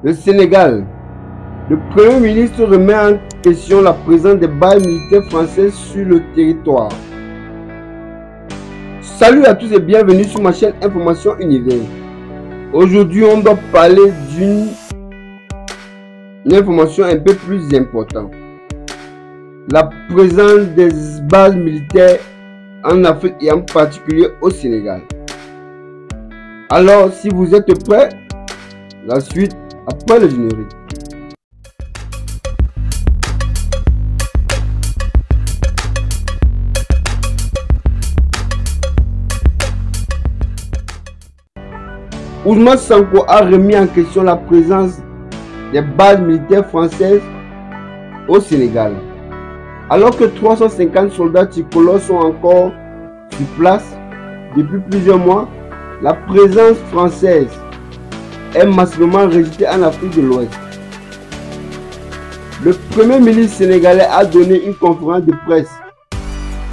Le Sénégal. Le Premier ministre remet en question la présence des bases militaires françaises sur le territoire. Salut à tous et bienvenue sur ma chaîne Information Univers. Aujourd'hui, on doit parler d'une information un peu plus importante. La présence des bases militaires en Afrique et en particulier au Sénégal. Alors, si vous êtes prêts, la suite après le générique. Ousmane Sonko a remis en question la présence des bases militaires françaises au Sénégal. Alors que 350 soldats tricolores sont encore sur place depuis plusieurs mois, la présence française est massivement rejetée en Afrique de l'Ouest. Le Premier ministre sénégalais a donné une conférence de presse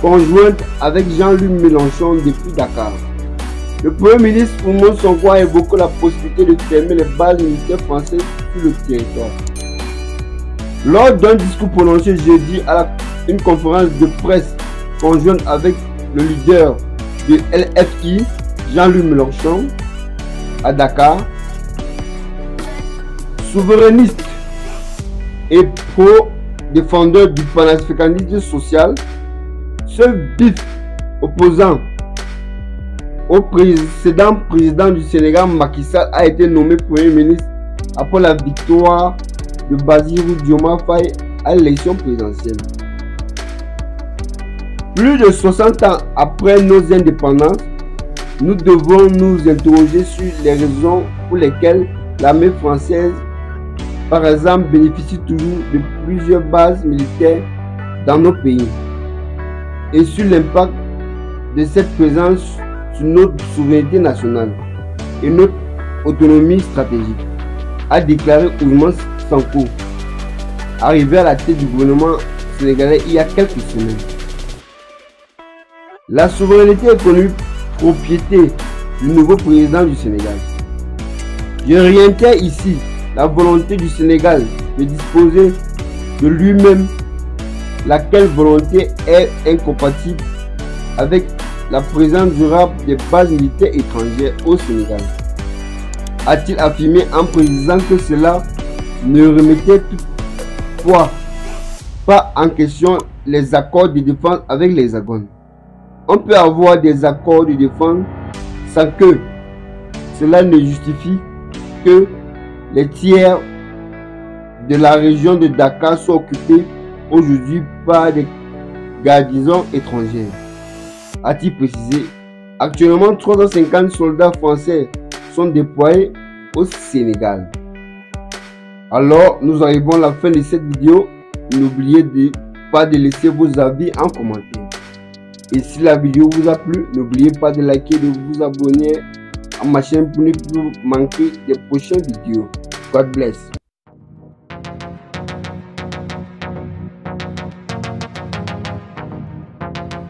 conjointe avec Jean-Luc Mélenchon depuis Dakar. Le Premier ministre Ousmane Sonko a évoqué la possibilité de fermer les bases militaires françaises sur le territoire. Lors d'un discours prononcé jeudi à une conférence de presse conjointe avec le leader de LFI, Jean-Luc Mélenchon, à Dakar, souverainiste et pro-défendeur du panafricanisme social, ce vif opposant au précédent président du Sénégal, Macky Sall, a été nommé Premier ministre après la victoire de Bassirou Diomaye Faye à l'élection présidentielle. Plus de 60 ans après nos indépendances, nous devons nous interroger sur les raisons pour lesquelles l'armée française, par exemple, bénéficie toujours de plusieurs bases militaires dans nos pays et sur l'impact de cette présence sur notre souveraineté nationale et notre autonomie stratégique, a déclaré Ousmane Sonko, arrivé à la tête du gouvernement sénégalais il y a quelques semaines. La souveraineté économique, propriété du nouveau président du Sénégal. Je réitère ici la volonté du Sénégal de disposer de lui-même, laquelle volonté est incompatible avec la présence durable des bases militaires étrangères au Sénégal, a-t-il affirmé en précisant que cela ne remettait toutefois pas en question les accords de défense avec l'Hexagone. On peut avoir des accords de défense sans que cela ne justifie que les tiers de la région de Dakar soient occupés aujourd'hui par des garnisons étrangères, a-t-il précisé. Actuellement, 350 soldats français sont déployés au Sénégal. Alors, nous arrivons à la fin de cette vidéo. N'oubliez pas de laisser vos avis en commentaire. Et si la vidéo vous a plu, n'oubliez pas de liker et de vous abonner à ma chaîne pour ne plus manquer des prochaines vidéos. God bless.